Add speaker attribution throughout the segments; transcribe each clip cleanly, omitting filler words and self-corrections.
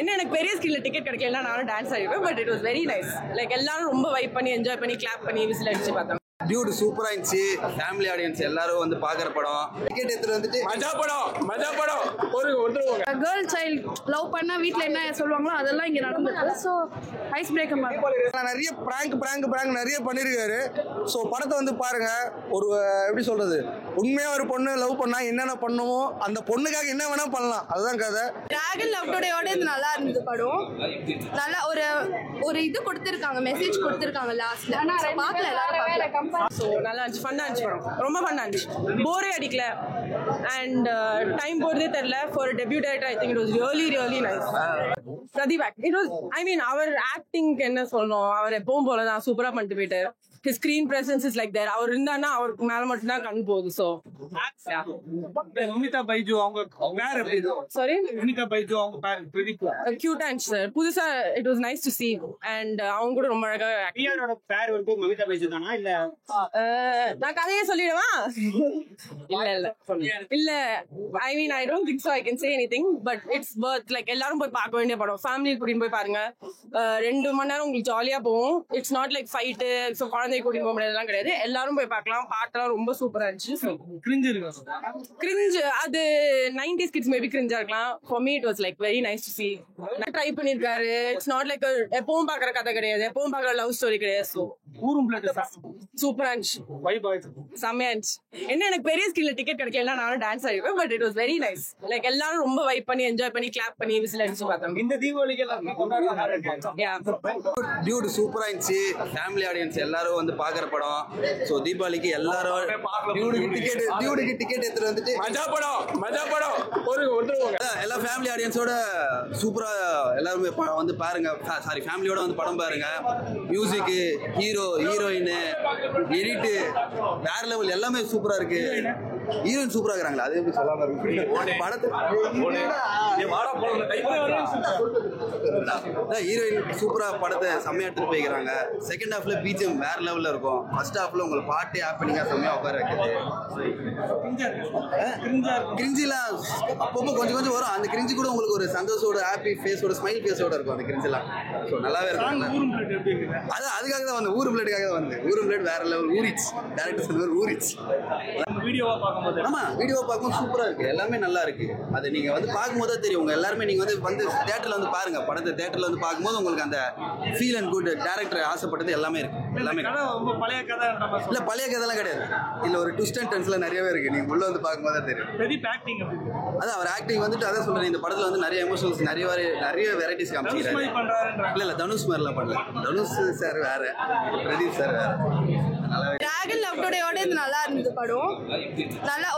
Speaker 1: என்ன எனக்கு பெரிய ஸ்கில்ல டிக்கெட் கிடைக்கல நானும் டான்ஸ் ஆடிப்பேன். But it was very nice. Like எல்லாரும் ரொம்ப வைப் பண்ணி என்ஜாய் பண்ணி கிளாப் பண்ணி விசில் அடிச்சு பார்த்தோம்.
Speaker 2: டியூட் சூப்பரா இருந்துச்சு. ஃபேமிலி ஆடியன்ஸ் எல்லாரும் வந்து பாக்குற படம். டிக்கெட் எடுத்து வந்துட்டு
Speaker 3: மஜா படம் ஒரு
Speaker 4: கேர்ள் சைல்ட் லவ் பண்ணா வீட்ல என்ன சொல்லுவாங்களோ அதெல்லாம் இங்க நடந்துருக்கு. சோ ஐஸ் பிரேக்கர்
Speaker 5: நிறைய பிராங்க் நிறைய பண்ணிருக்காரு. சோ படத்தை வந்து பாருங்க. ஒரு எப்படி சொல்றது, உண்மையா ஒரு பொண்ணு லவ் பண்ணா என்னென்ன பண்ணுமோ அந்த பொண்ணுக்காக என்ன வேணா பண்ணலாம், அதுதான் கதை.
Speaker 4: டிராகன் லவ் டுடேயோட இது நல்லா இருந்தது படம். நல்லா ஒரு இது கொடுத்திருக்காங்க, மெசேஜ் கொடுத்திருக்காங்க லாஸ்ட்ல. பார்க்கல எல்லாரும் பார்க்கல.
Speaker 1: ஸோ நல்லா இருந்துச்சு, ஃபன்னாக இருந்துச்சு படம். ரொம்ப ஃபன்னாக இருந்துச்சு, போரே அடிக்கல. அண்ட் டைம் போகிறதே தெரியல. For debut director I think it was really nice. Pradeep it was அவர் ஆக்டிங்க்கு என்ன சொல்லணும், அவர் எப்பவும் போல தான் சூப்பராக பண்ணிட்டு போயிட்டார். His screen presence is like there. அவர் இருந்தாருன்னா அவருக்கு மேல மட்டும் தான் கண் போகுது. ஸோ
Speaker 3: மமிதா பைஜு அவங்க வேற
Speaker 1: சாரி
Speaker 3: மமிதா பைஜு அவங்க பிரதீப்
Speaker 1: கியூட்டா இருந்துச்சு சார். புதுசா it was nice to see. And அவங்க கூட ரொம்ப அழகா
Speaker 3: பிஆரோட பேர் வந்து மமிதா பைஜு தானா இல்ல
Speaker 1: நான் கதையே சொல்லிடுவா? இல்ல I mean I don't think so I can say anything. But it's worth like எல்லாரும் போய் பார்க்க வேண்டிய படம். ஃபேமிலி கூட்டிட்டு போய் பாருங்க. 2 மணி நேரம் உங்களுக்கு ஜாலியா போகும். It's not like fight, so குழந்தை கூட்டிட்டு போக முடியாதுலாம் கிடையாது. எல்லாரும் போய் பார்க்கலாம். பாட்டெல்லாம் ரொம்ப சூப்பரா இருந்துச்சு. கிரிஞ்சு அது 90s கிட்ஸ் மேபி கிரிஞ்சா இருக்கலாம். For me it was like very nice to see. Try பண்ணிருக்காரு. இட்ஸ் நாட் லைக் எப்பவும் பாக்குற கதை கிடையாது, எப்பவும் பாக்குற லவ் ஸ்டோரி கிடையாது. ஸோ
Speaker 3: ஊரும்
Speaker 1: சூப்பரா இருந்துச்சு, செம்மையா இருந்துச்சு. என்ன எனக்கு பெரிய ஸ்கில்ல டிக்கெட் கிடைக்கல நானும் டான்ஸ் ஆடிப்பேன். But it was very nice. Like எல்லாரும் ரொம்ப வைப் பண்ணி என்ஜாய் பண்ணி கிளாப் பண்ணி விசில் அடிச்சு பார்த்தோம்.
Speaker 3: இந்த தீபாவளிக்கு
Speaker 2: டியூட் சூப்பரா இருந்துச்சு. ஃபேமிலி ஆடியன்ஸ் எல்லாரும் வந்து பாக்குற படம். ஸோ தீபாவளிக்கு எல்லாரும் டியூடுக்கு டிக்கெட் எடுத்துட்டு வந்துட்டு
Speaker 3: மஜா படம் ஒரு
Speaker 2: எல்லா ஃபேமிலி ஆடியன்ஸோட சூப்பரா எல்லாருமே வந்து பாருங்க. சாரி, ஃபேமிலியோட வந்து படம் பாருங்க. மியூசிக்கு, ஹீரோயின், எடிட்டு வேற லெவல், எல்லாமே சூப்பரா இருக்கு. ஹீரோயின் சூப்பரா இருக்கிறாங்களா, அது எப்படி சொல்லாம இருக்கு படத்தை. ஹீரோயின் சூப்பரா படத்தை செம்மையா எடுத்துட்டு போய்க்கிறாங்க. செகண்ட் ஹாஃப்ல பிஜிஎம் வேற லெவல்ல இருக்கும். ஃபர்ஸ்ட் ஹாஃப்ல உங்களுக்கு பாட்டு ஹாப்பனிங்கா செம்மையா உட்கார வைக்குது. கிரிஞ்சிலாம் அப்பப்போ கொஞ்சம் வரும். அந்த கிரிஞ்சி கூட உங்களுக்கு ஒரு சந்தோஷோட ஹாப்பி ஃபேஸோட ஸ்மைல் ஃபேஸோட இருக்கும் அந்த கிரிஞ்செல்லாம். ஸோ நல்லாவே இருக்கும். அதுக்காக தான் வந்து ஊர் பிளேட்டுக்காக தான் வந்து ஊர் பிளேட் வேற லெவல் ஊறிச்சு. டேரக்டர் சொல்லுவார் ஊறிச்சு. ஆமா, வீடியோ பார்க்கும்போது சூப்பரா இருக்கு. எல்லாமே நல்லா இருக்கு. அது நீங்க வந்து பார்க்கும்போது தான் தெரியும். உங்க எல்லாருமே நீங்க வந்து தியேட்டர்ல வந்து பாருங்க. படத்தை தியேட்டர்ல வந்து பார்க்கும்போது உங்களுக்கு அந்த ஃபீல் அண்ட் குட் டேரக்டர் ஆசைப்பட்டது எல்லாமே இருக்கு. எல்லாமே
Speaker 3: பழைய கதை
Speaker 2: இல்ல, பழைய கதைலாம் கிடையாது. இல்ல ஒரு ட்விஸ்ட் அண்ட் டர்ன்ஸ்ல நிறையவே இருக்கு. நீங்க உள்ள வந்து பார்க்கும்போது தான் தெரியும். அதான் அவர் ஆக்டிங் வந்துட்டு அதான் சொல்றேன். இந்த படத்துல வந்து நிறைய எமோஷன்ஸ் நிறைய வெரைட்டிஸ் காமிச்சிருக்காரு. இல்ல தனுஷ் மாதிரிலாம் பண்ணல. தனுஷ் சார் வேற, பிரதீப் சார் வேற.
Speaker 4: டிராகன் லவ் டுடேயோட இது நல்லா இருந்தது படம். நல்லா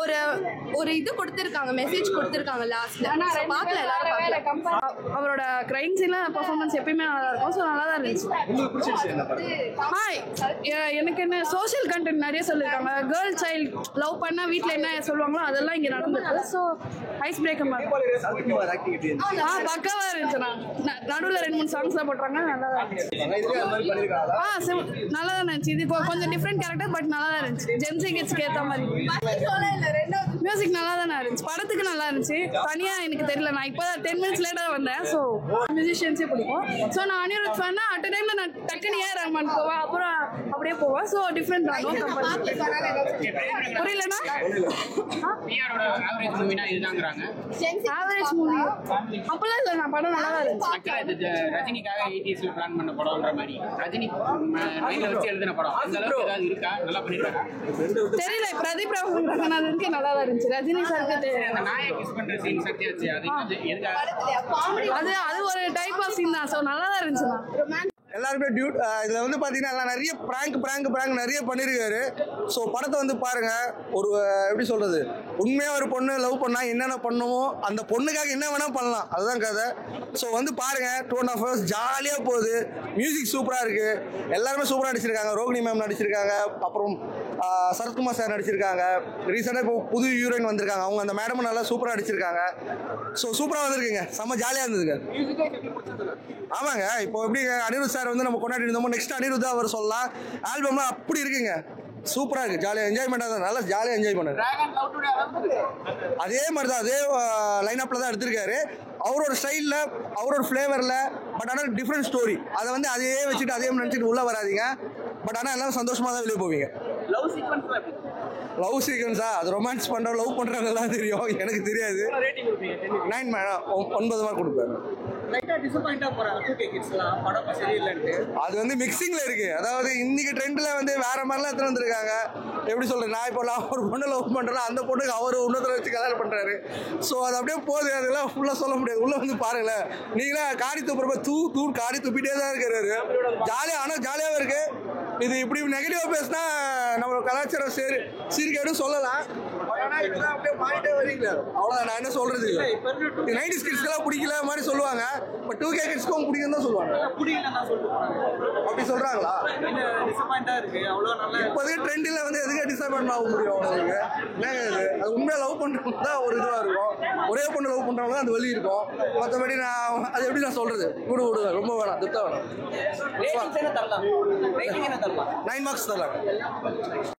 Speaker 4: ஒரு இது கொடுத்திருக்காங்க, மெசேஜ் கொடுத்திருக்காங்க லாஸ்ட்ல. பார்க்கல எல்லாரும் பார்க்கல. அவரோட கிரைம் சீன்ல பெர்ஃபார்மன்ஸ் எப்பயுமே நல்லா இருக்கும். ஸோ நல்லா தான் இருந்துச்சு. எனக்கு என்ன சோஷியல் கண்டென்ட் நிறைய சொல்லியிருக்காங்க. கேர்ள் சைல்ட் லவ் பண்ணா வீட்ல என்ன சொல்லுவாங்களோ அதெல்லாம் இங்க நடந்துருக்கு. ஸோ ஐஸ் பிரேக்கர் பக்காவா இருந்துச்சு. நடுவில் 2-3 சாங்ஸ்லாம் போட்டுறாங்க. நல்லா தான் இருந்துச்சு. நல்லா தான் இருந்துச்சு. இது கொஞ்சம் டிஃப்ரெண்ட் கேரக்டர், பட் நல்லா தான் இருந்துச்சு. ஜென்சி கிட்ஸ்க்கு ஏற்ற மாதிரி. மியூசிக் நல்லா தானே இருந்துச்சு. படத்துக்கு நல்லா இருந்துச்சு. தனியா எனக்கு தெரியல, நான் இப்போ 10 minutes லேட்டா வந்தேன். ஸோ மியூசிஷியன்ஸே பிடிக்கும். ஸோ நான் அனிருத் ஃபேன்னா அட் அ டைம்ல நான் டக்குன்னு ஏஆர் ரஹ்மான் போவேன், அப்புறம் அப்படியே போவேன். ஸோ டிஃப்ரெண்ட் தான். புரியலன்னா ஆவரேஜ் மூவி அப்பெல்லாம் இல்லை. நான் படம் நல்லா தான் இருந்துச்சு.
Speaker 6: ரஜினிக்காக 80s பிளான் பண்ண படம்ன்ற மாதிரி ரஜினி மைண்ட்ல வச்சு எழுதின படம் அந்த அளவுக்கு ஏதாவது இருக்கா? நல்லா பண்ணிருக்காங்க
Speaker 4: தெரியல. பிரதீப் ரங்கநாதனுக்கு நல்லா தான் இருந்துச்சு. ரஜினி சாருக்கு
Speaker 6: அந்த நாயை கிஸ் பண்ற சீன் சத்தியாச்சு
Speaker 4: அது ஒரு டைப் ஆஃப் சீன் தான். ஸோ நல்லா தான் இருந்துச்சு.
Speaker 5: எல்லாருமே டியூட் இதுல வந்து பாத்தீங்கன்னா நிறைய பிராங்க் நிறைய பண்ணிருக்காரு. ஸோ படத்தை வந்து பாருங்க. ஒரு எப்படி சொல்றது, உண்மையா ஒரு பொண்ணு லவ் பண்ணா என்னென்ன பண்ணுமோ அந்த பொண்ணுக்காக என்ன வேணா பண்ணலாம், அதுதான் கதை. ஸோ வந்து பாருங்க. 2.5 hours ஜாலியா போகுது. மியூசிக் சூப்பரா இருக்கு. எல்லாருமே சூப்பரா நடிச்சிருக்காங்க. ரோகிணி மேம் நடிச்சிருக்காங்க. அப்புறம் சரத்குமார் சார் நடிச்சிருக்காங்க. ரீசெண்டாக இப்போ புது ஹீரோயின் வந்திருக்காங்க. அவங்க அந்த மேடமும் நல்லா சூப்பராக நடிச்சிருக்காங்க. ஸோ சூப்பராக வந்திருக்குங்க. செம்ம ஜாலியாக இருந்ததுங்க. ஆமாங்க. இப்போ எப்படி அனிருத் சார் வந்து நம்ம கொண்டாடி இருந்தோமோ நெக்ஸ்ட் அனிருத் அவர் சொல்லலாம். ஆல்பம்லாம் அப்படி இருக்குங்க. சூப்பரா இருக்கு. ஜாலியாக என்ஜாய்மெண்டா தான். நல்லா ஜாலியாக என்ஜாய் பண்ணுங்க. அதே மாதிரி தான், அதே லைன் அப்ல தான் எடுத்திருக்காரு. அவரோட ஸ்டைலில் அவரோட ஃப்ளேவரில். பட் ஆனால் டிஃப்ரெண்ட் ஸ்டோரி. அதை வந்து அதையே வச்சுட்டு அதே நினச்சிட்டு உள்ளே வராதிங்க. பட் ஆனால் எல்லாம் சந்தோஷமாக தான் வெளியே போவீங்க. லவ் சீக்வன்ஸா அது ரொமான்ஸ் பண்ணுற லவ் பண்ணுறவங்க தான் தெரியும், எனக்கு தெரியாது. 9 9 மார்க் கொடுப்பேன். அது வந்து மிக்சிங்ல இருக்கு. அதாவது இன்னைக்கு ட்ரெண்ட்ல வந்து வேற மாதிரிலாம் எடுத்து வந்திருக்காங்க. எப்படி சொல்றேன், நான் இப்போ ஒரு பொண்ணு லவ் பண்றேன், அந்த பொண்ணுக்கு அவர் உன்னத்துல வச்சு கல்யாணம் பண்றாரு. ஸோ அது அப்படியே போகுது. அதெல்லாம் ஃபுல்லா சொல்ல முடியாது. உள்ள வந்து பாருங்களேன், நீங்களா காடி துப்புறப்ப தூ காடி துப்பிட்டே தான் இருக்கிறாரு. ஜாலியா, ஆனா ஜாலியாவே இருக்கு. இது இப்படி நெகட்டிவா பேசினா நம்மளோட கலாச்சாரம் சீர்கேடும் சொல்லலாம். அப்படியே மாறிட்டே வரீங்களா, அவ்வளவுதான். நான் என்ன சொல்றது, 90s கிட்ஸ்க்கெல்லாம் பிடிக்கல மாதிரி சொல்லுவாங்க. பட் 2K கிட்ஸ்க்கும் பிடிக்கும் தான் சொல்லுவாங்க. அப்படி சொல்றாங்களா? இப்போதைக்கு ட்ரெண்டில் வந்து எதுக்கு டிசப்பாயின்ட் ஆக முடியும் அவங்களுக்கு? அது உண்மையாக லவ் பண்ணுறவங்க தான் ஒரு இதுவாக இருக்கும். ஒரே பொண்ணு லவ் பண்ணுறவங்க தான் அந்த வழி இருக்கும். மற்றபடி நான் அது எப்படி நான் சொல்றது, விடுவேன். ரொம்ப வேணாம், துத்த வேணாம். 9 மார்க்ஸ் தரலாம்.